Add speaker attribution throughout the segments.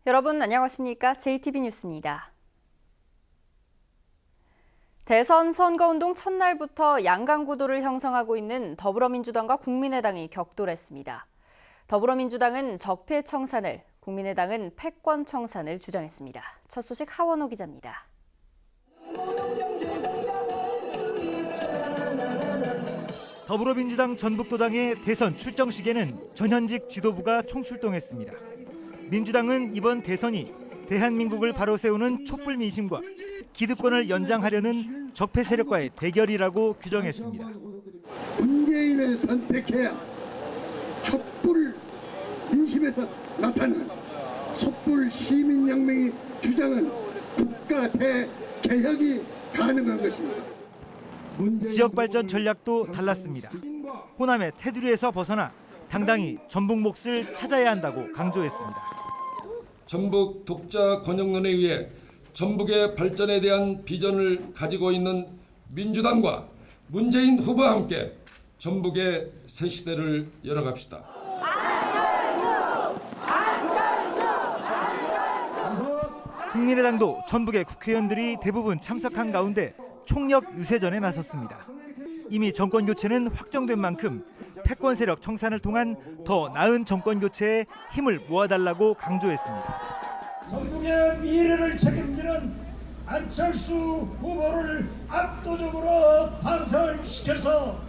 Speaker 1: 여러분 안녕하십니까? JTB 뉴스입니다. 대선 선거운동 첫날부터 양강구도를 형성하고 있는 더불어민주당과 국민의당이 격돌했습니다. 더불어민주당은 적폐 청산을, 국민의당은 패권 청산을 주장했습니다. 첫 소식 하원호 기자입니다.
Speaker 2: 더불어민주당 전북도당의 대선 출정식에는 전현직 지도부가 총출동했습니다. 민주당은 이번 대선이 대한민국을 바로 세우는 촛불 민심과 기득권을 연장하려는 적폐 세력과의 대결이라고 규정했습니다.
Speaker 3: 문재인을 선택해야 촛불 민심에서 나타난 촛불 시민혁명이 주장한 국가 대개혁이 가능한 것입니다.
Speaker 2: 지역 발전 전략도 달랐습니다. 호남의 테두리에서 벗어나 당당히 전북 몫을 찾아야 한다고 강조했습니다.
Speaker 4: 전북 독자 권역론에 의해 전북의 발전에 대한 비전을 가지고 있는 민주당과 문재인 후보와 함께 전북의 새 시대를 열어갑시다.
Speaker 2: 국민의당도 전북의 국회의원들이 대부분 참석한 가운데 총력 유세전에 나섰습니다. 이미 정권 교체는 확정된 만큼 패권 세력 청산을 통한 더 나은 정권 교체에 힘을 모아달라고 강조했습니다.
Speaker 5: 전북의 미래를 책임지는 안철수 후보를 압도적으로 당선시켜서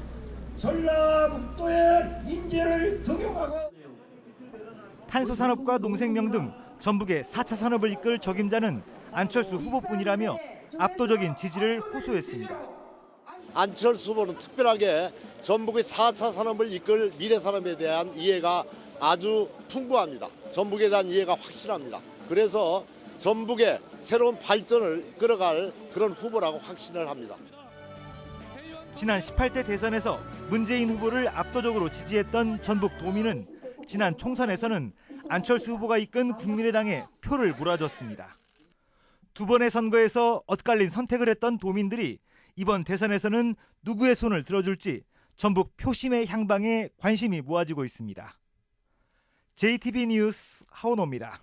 Speaker 5: 전라북도의 인재를 등용하고
Speaker 2: 탄소산업과 농생명 등 전북의 4차 산업을 이끌 적임자는 안철수 후보뿐이라며 압도적인 지지를 호소했습니다.
Speaker 6: 안철수 후보는 특별하게 전북의 4차 산업을 이끌 미래산업에 대한 이해가 아주 풍부합니다. 전북에 대한 이해가 확실합니다. 그래서 전북의 새로운 발전을 끌어갈 그런 후보라고 확신을 합니다.
Speaker 2: 지난 18대 대선에서 문재인 후보를 압도적으로 지지했던 전북 도민은 지난 총선에서는 안철수 후보가 이끈 국민의당에 표를 몰아줬습니다. 두 번의 선거에서 엇갈린 선택을 했던 도민들이 이번 대선에서는 누구의 손을 들어줄지 전북 표심의 향방에 관심이 모아지고 있습니다. JTB 뉴스 하원호입니다.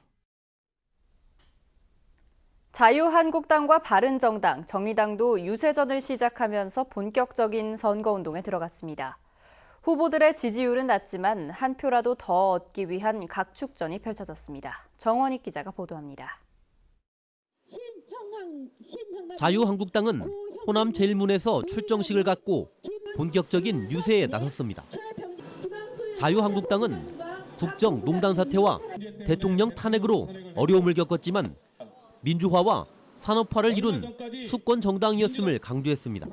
Speaker 1: 자유한국당과 바른정당, 정의당도 유세전을 시작하면서 본격적인 선거운동에 들어갔습니다. 후보들의 지지율은 낮지만 한 표라도 더 얻기 위한 각축전이 펼쳐졌습니다. 정원익 기자가 보도합니다.
Speaker 7: 자유한국당은 호남 제1문에서 출정식을 갖고 본격적인 유세에 나섰습니다. 자유한국당은 국정 농단 사태와 대통령 탄핵으로 어려움을 겪었지만 민주화와 산업화를 이룬 수권 정당이었음을 강조했습니다.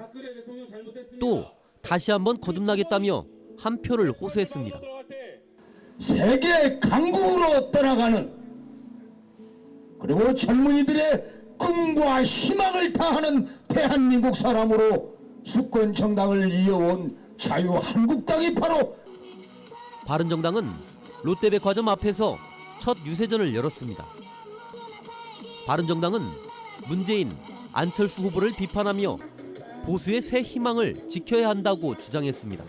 Speaker 7: 또 다시 한번 거듭나겠다며 한 표를 호소했습니다.
Speaker 5: 세계 강국으로 떠나가는 그리고 젊은이들의 꿈과 희망을 다하는 대한민국 사람으로 수권 정당을 이어온 자유한국당이 바로
Speaker 7: 바른정당은 롯데백화점 앞에서 첫 유세전을 열었습니다. 바른정당은 문재인, 안철수 후보를 비판하며 보수의 새 희망을 지켜야 한다고 주장했습니다.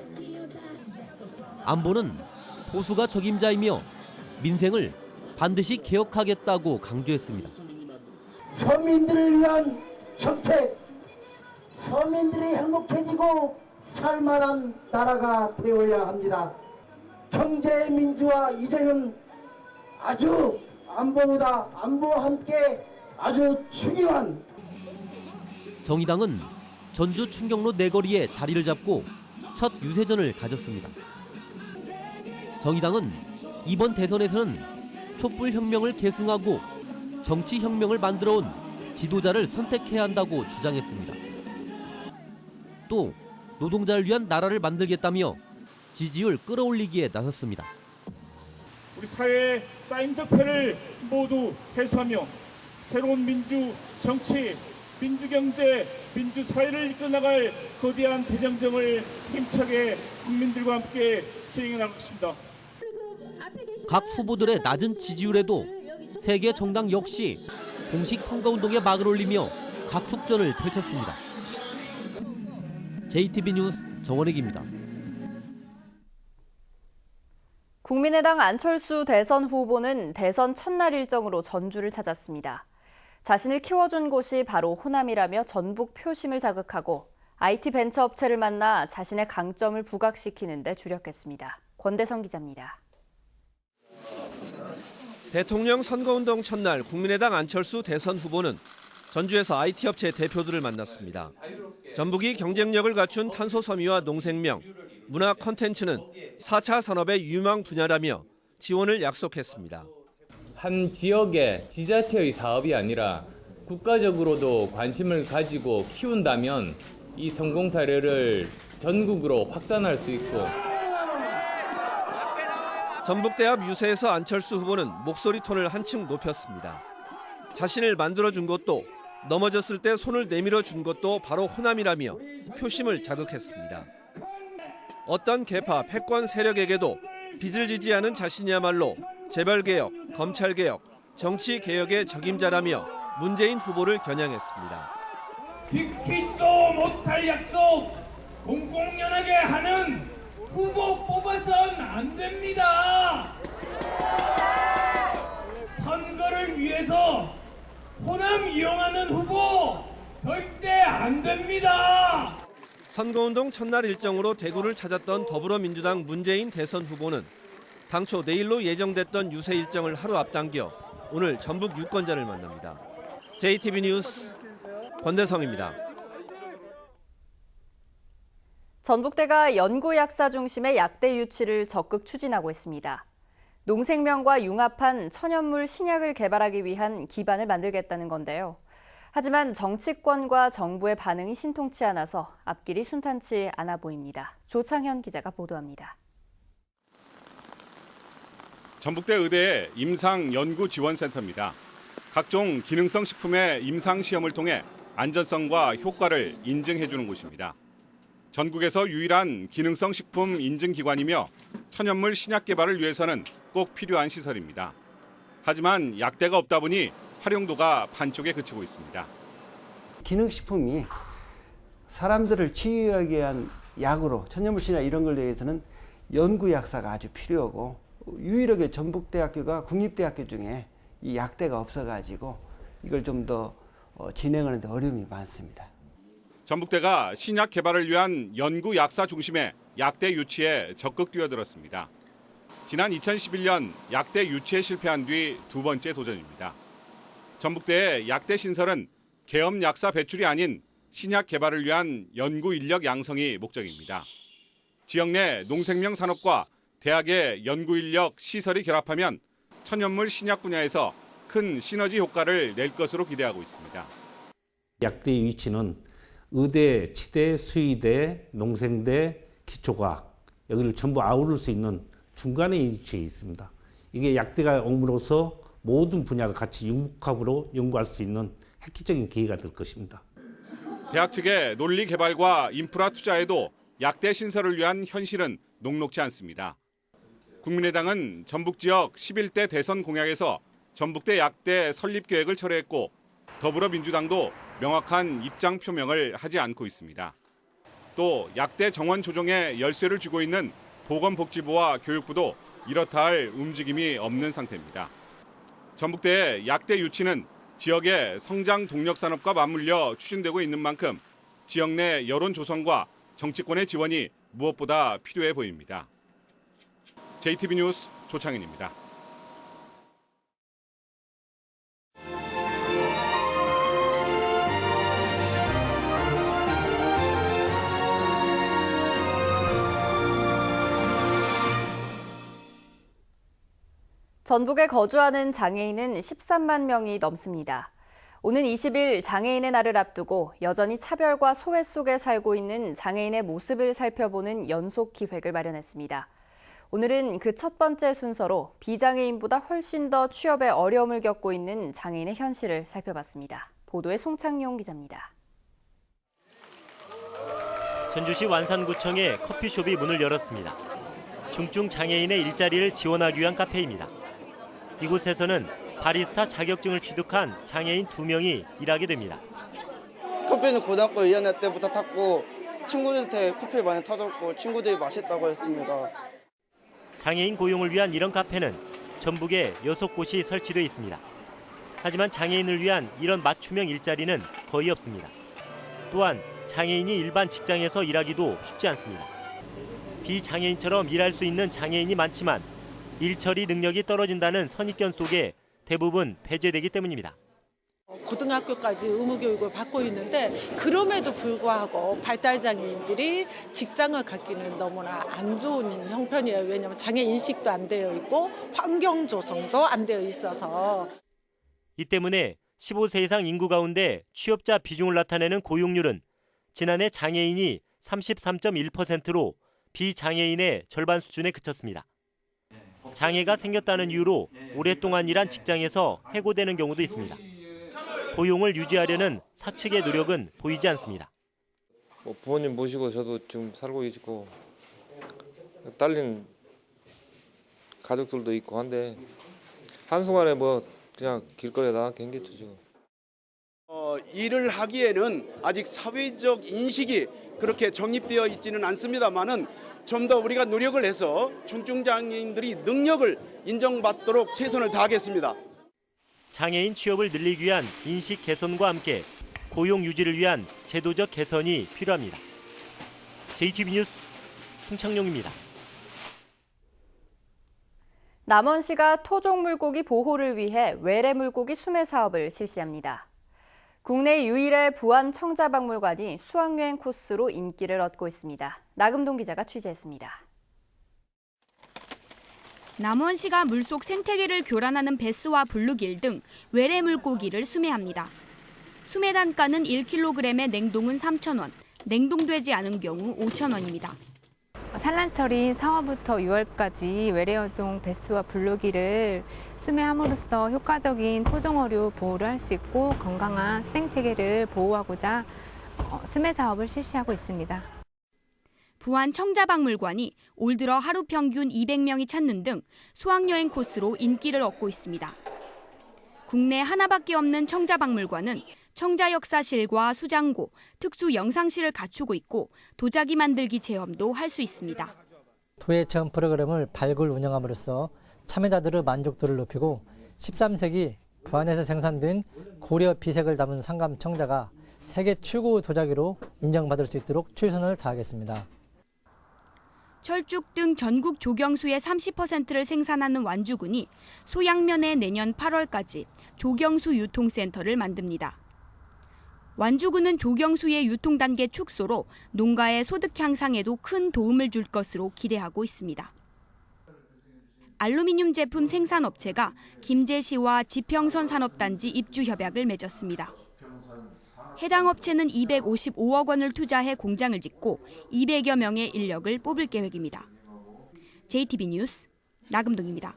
Speaker 7: 안보는 보수가 적임자이며 민생을 반드시 개혁하겠다고 강조했습니다.
Speaker 8: 서민들을 위한 정책, 서민들이 행복해지고 살만한 나라가 되어야 합니다. 경제 민주화 이제는 아주 안보와 함께 아주 중요한.
Speaker 7: 정의당은 전주 충경로 내거리에 자리를 잡고 첫 유세전을 가졌습니다. 정의당은 이번 대선에서는 촛불혁명을 계승하고 정치혁명을 만들어온 지도자를 선택해야 한다고 주장했습니다. 또 노동자를 위한 나라를 만들겠다며 지지율 끌어올리기에 나섰습니다.
Speaker 9: 우리 사회에 쌓인 적폐를 모두 해소하며 새로운 민주 정치, 민주경제, 민주사회를 이끌어나갈 거대한 대장정을 힘차게 국민들과 함께 수행해 나가겠습니다.
Speaker 7: 각 후보들의 낮은 지지율에도 세계 정당 역시 공식 선거운동에 막을 올리며 각축전을 펼쳤습니다. JTB 뉴스 정원익입니다.
Speaker 1: 국민의당 안철수 대선 후보는 대선 첫날 일정으로 전주를 찾았습니다. 자신을 키워준 곳이 바로 호남이라며 전북 표심을 자극하고 IT 벤처업체를 만나 자신의 강점을 부각시키는 데 주력했습니다. 권대성 기자입니다.
Speaker 7: 대통령 선거운동 첫날 국민의당 안철수 대선 후보는 전주에서 IT업체 대표들을 만났습니다. 전북이 경쟁력을 갖춘 탄소 섬유와 농생명, 문화 콘텐츠는 4차 산업의 유망 분야라며 지원을 약속했습니다.
Speaker 10: 한 지역의 지자체의 사업이 아니라 국가적으로도 관심을 가지고 키운다면 이 성공 사례를 전국으로 확산할 수 있고.
Speaker 7: 전북대 앞 유세에서 안철수 후보는 목소리 톤을 한층 높였습니다. 자신을 만들어준 것도 넘어졌을 때 손을 내밀어 준 것도 바로 호남이라며 표심을 자극했습니다. 어떤 계파, 패권 세력에게도 빚을 지지 않은 자신이야말로 재벌개혁, 검찰개혁, 정치개혁의 적임자라며 문재인 후보를 겨냥했습니다.
Speaker 9: 지키지도 못할 약속 공공연하게 하는 후보 뽑아선 안 됩니다. 선거를 위해서 호남 이용하는 후보 절대 안 됩니다.
Speaker 7: 선거운동 첫날 일정으로 대구를 찾았던 더불어민주당 문재인 대선 후보는 당초 내일로 예정됐던 유세 일정을 하루 앞당겨 오늘 전북 유권자를 만납니다. JTB 뉴스 권대성입니다.
Speaker 1: 전북대가 연구약사 중심의 약대 유치를 적극 추진하고 있습니다. 농생명과 융합한 천연물 신약을 개발하기 위한 기반을 만들겠다는 건데요. 하지만 정치권과 정부의 반응이 신통치 않아서 앞길이 순탄치 않아 보입니다. 조창현 기자가 보도합니다.
Speaker 11: 전북대 의대의 임상연구지원센터입니다. 각종 기능성 식품의 임상시험을 통해 안전성과 효과를 인증해주는 곳입니다. 전국에서 유일한 기능성 식품 인증기관이며 천연물 신약 개발을 위해서는 꼭 필요한 시설입니다. 하지만 약대가 없다 보니 활용도가 반쪽에 그치고 있습니다.
Speaker 12: 기능식품이 사람들을 치유하기 위한 약으로 천연물 신약 이런 걸 위해서는 연구약사가 아주 필요하고 유일하게 전북대학교가 국립대학교 중에 이 약대가 없어가지고 이걸 좀 더 진행하는 데 어려움이 많습니다.
Speaker 11: 전북대가 신약 개발을 위한 연구약사 중심의 약대 유치에 적극 뛰어들었습니다. 지난 2011년 약대 유치에 실패한 뒤 두 번째 도전입니다. 전북대의 약대 신설은 계엄 약사 배출이 아닌 신약 개발을 위한 연구 인력 양성이 목적입니다. 지역 내 농생명 산업과 대학의 연구 인력 시설이 결합하면 천연물 신약 분야에서 큰 시너지 효과를 낼 것으로 기대하고 있습니다.
Speaker 13: 약대 유치는 의대, 치대, 수의대, 농생대, 기초과학 여기를 전부 아우를 수 있는 중간에 위치해 있습니다. 이게 약대가 옴으로써 모든 분야가 같이 융합으로 연구할 수 있는 획기적인 기회가 될 것입니다.
Speaker 11: 대학 측의 논리 개발과 인프라 투자에도 약대 신설을 위한 현실은 녹록지 않습니다. 국민의당은 전북 지역 11대 대선 공약에서 전북대 약대 설립 계획을 철회했고 더불어민주당도 명확한 입장 표명을 하지 않고 있습니다. 또 약대 정원 조정에 열쇠를 쥐고 있는 보건복지부와 교육부도 이렇다 할 움직임이 없는 상태입니다. 전북대의 약대 유치는 지역의 성장 동력 산업과 맞물려 추진되고 있는 만큼 지역 내 여론 조성과 정치권의 지원이 무엇보다 필요해 보입니다. JTB 뉴스 조창현입니다.
Speaker 1: 전북에 거주하는 장애인은 13만 명이 넘습니다. 오는 20일 장애인의 날을 앞두고 여전히 차별과 소외 속에 살고 있는 장애인의 모습을 살펴보는 연속 기획을 마련했습니다. 오늘은 그 첫 번째 순서로 비장애인보다 훨씬 더 취업에 어려움을 겪고 있는 장애인의 현실을 살펴봤습니다. 보도에 송창용 기자입니다.
Speaker 14: 전주시 완산구청에 커피숍이 문을 열었습니다. 중증 장애인의 일자리를 지원하기 위한 카페입니다. 이곳에서는 바리스타 자격증을 취득한 장애인 2명이 일하게 됩니다.
Speaker 15: 커피는 고등학교 2학년 때부터 탔고 친구들한테 커피 많이 타줬고 친구들이 맛있다고 했습니다.
Speaker 14: 장애인 고용을 위한 이런 카페는 전북에 6곳이 설치되어 있습니다. 하지만 장애인을 위한 이런 맞춤형 일자리는 거의 없습니다. 또한 장애인이 일반 직장에서 일하기도 쉽지 않습니다. 비장애인처럼 일할 수 있는 장애인이 많지만 일 처리 능력이 떨어진다는 선입견 속에 대부분 배제되기 때문입니다.
Speaker 16: 고등학교까지 의무교육을 받고 있는데 그럼에도 불구하고 발달장애인들이 직장을 갖기는 너무나 안 좋은 형편이에요. 왜냐하면 장애 인식도 안 되어 있고 환경 조성도 안 되어 있어서.
Speaker 14: 이 때문에 15세 이상 인구 가운데 취업자 비중을 나타내는 고용률은 지난해 장애인이 33.1%로 비장애인의 절반 수준에 그쳤습니다. 장애가 생겼다는 이유로 오랫동안 일한 직장에서 해고되는 경우도 있습니다. 고용을 유지하려는 사측의 노력은 보이지 않습니다.
Speaker 17: 부모님 모시고 저도 지금 살고 있고 딸린 가족들도 있고 한데 한순간에 그냥 길거리에 나가게 생겼죠 지금.
Speaker 18: 일을 하기에는 아직 사회적 인식이 그렇게 정립되어 있지는 않습니다만은 좀 더 우리가 노력을 해서 중증장애인들이 능력을 인정받도록 최선을 다하겠습니다.
Speaker 14: 장애인 취업을 늘리기 위한 인식 개선과 함께 고용 유지를 위한 제도적 개선이 필요합니다. JTB 뉴스 송창용입니다.
Speaker 1: 남원시가 토종 물고기 보호를 위해 외래 물고기 수매 사업을 실시합니다. 국내 유일의 부안 청자박물관이 수학여행 코스로 인기를 얻고 있습니다. 나금동 기자가 취재했습니다.
Speaker 19: 남원시가 물속 생태계를 교란하는 베스와 블루길 등 외래 물고기를 수매합니다. 수매 단가는 1kg에 냉동은 3,000원, 냉동되지 않은 경우 5,000원입니다.
Speaker 20: 산란철인 4월부터 6월까지 외래어종 베스와 블루기를 수매함으로써 효과적인 토종어류 보호를 할 수 있고 건강한 생태계를 보호하고자 수매 사업을 실시하고 있습니다.
Speaker 19: 부안 청자박물관이 올 들어 하루 평균 200명이 찾는 등 수학여행 코스로 인기를 얻고 있습니다. 국내 하나밖에 없는 청자박물관은 청자역사실과 수장고, 특수 영상실을 갖추고 있고 도자기 만들기 체험도 할 수 있습니다.
Speaker 21: 도예 체험 프로그램을 발굴 운영함으로써 참여자들의 만족도를 높이고 13세기 부안에서 생산된 고려 비색을 담은 상감 청자가 세계 최고 도자기로 인정받을 수 있도록 최선을 다하겠습니다.
Speaker 19: 철쭉 등 전국 조경수의 30%를 생산하는 완주군이 소양면에 내년 8월까지 조경수 유통센터를 만듭니다. 완주군은 조경수의 유통 단계 축소로 농가의 소득 향상에도 큰 도움을 줄 것으로 기대하고 있습니다. 알루미늄 제품 생산업체가 김제시와 지평선 산업단지 입주 협약을 맺었습니다. 해당 업체는 255억 원을 투자해 공장을 짓고 200여 명의 인력을 뽑을 계획입니다. JTB 뉴스 나금동입니다.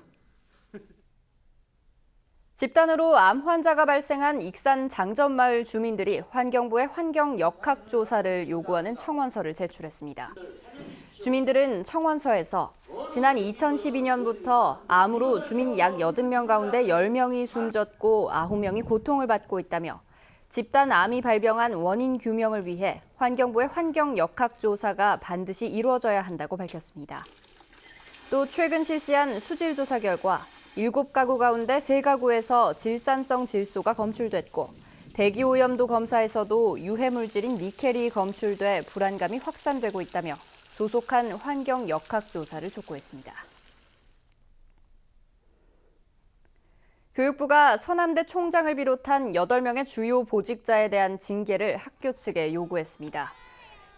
Speaker 1: 집단으로 암 환자가 발생한 익산 장전마을 주민들이 환경부에 환경 역학 조사를 요구하는 청원서를 제출했습니다. 주민들은 청원서에서 지난 2012년부터 암으로 주민 약 80명 가운데 10명이 숨졌고 9명이 고통을 받고 있다며 집단 암이 발병한 원인 규명을 위해 환경부의 환경 역학 조사가 반드시 이루어져야 한다고 밝혔습니다. 또 최근 실시한 수질 조사 결과 7가구 가운데 3가구에서 질산성 질소가 검출됐고 대기오염도 검사에서도 유해물질인 니켈이 검출돼 불안감이 확산되고 있다며 조속한 환경 역학 조사를 촉구했습니다. 교육부가 서남대 총장을 비롯한 8명의 주요 보직자에 대한 징계를 학교 측에 요구했습니다.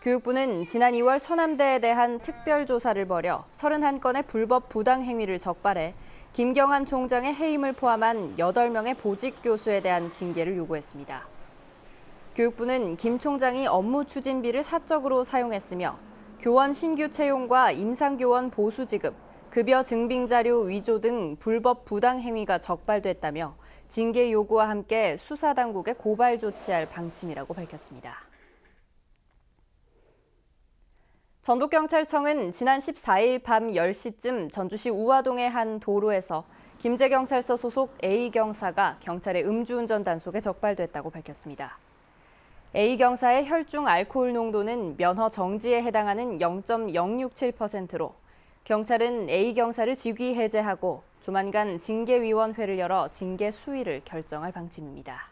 Speaker 1: 교육부는 지난 2월 서남대에 대한 특별조사를 벌여 31건의 불법 부당 행위를 적발해 김경한 총장의 해임을 포함한 8명의 보직 교수에 대한 징계를 요구했습니다. 교육부는 김 총장이 업무 추진비를 사적으로 사용했으며 교원 신규 채용과 임상교원 보수 지급, 급여 증빙 자료 위조 등 불법 부당 행위가 적발됐다며 징계 요구와 함께 수사 당국에 고발 조치할 방침이라고 밝혔습니다. 전북경찰청은 지난 14일 밤 10시쯤 전주시 우화동의 한 도로에서 김제경찰서 소속 A경사가 경찰의 음주운전 단속에 적발됐다고 밝혔습니다. A경사의 혈중 알코올 농도는 면허 정지에 해당하는 0.067%로 경찰은 A 경사를 직위 해제하고 조만간 징계위원회를 열어 징계 수위를 결정할 방침입니다.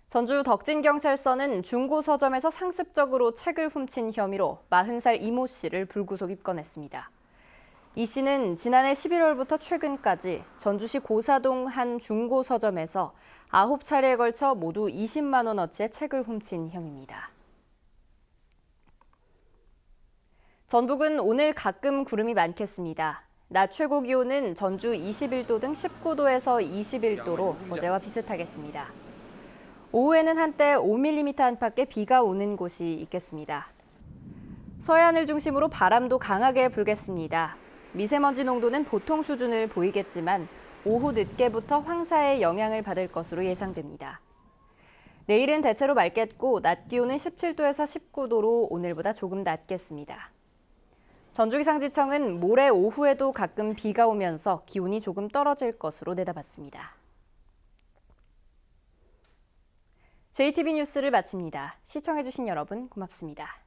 Speaker 1: 전주 덕진경찰서는 중고 서점에서 상습적으로 책을 훔친 혐의로 40살 이모 씨를 불구속 입건했습니다. 이 씨는 지난해 11월부터 최근까지 전주시 고사동 한 중고 서점에서 9차례에 걸쳐 모두 20만 원어치의 책을 훔친 혐의입니다. 전북은 오늘 가끔 구름이 많겠습니다. 낮 최고 기온은 전주 21도 등 19도에서 21도로 어제와 비슷하겠습니다. 오후에는 한때 5mm 안팎의 비가 오는 곳이 있겠습니다. 서해안을 중심으로 바람도 강하게 불겠습니다. 미세먼지 농도는 보통 수준을 보이겠지만 오후 늦게부터 황사의 영향을 받을 것으로 예상됩니다. 내일은 대체로 맑겠고 낮 기온은 17도에서 19도로 오늘보다 조금 낮겠습니다. 전주기상지청은 모레 오후에도 가끔 비가 오면서 기온이 조금 떨어질 것으로 내다봤습니다. JTB 뉴스를 마칩니다. 시청해주신 여러분 고맙습니다.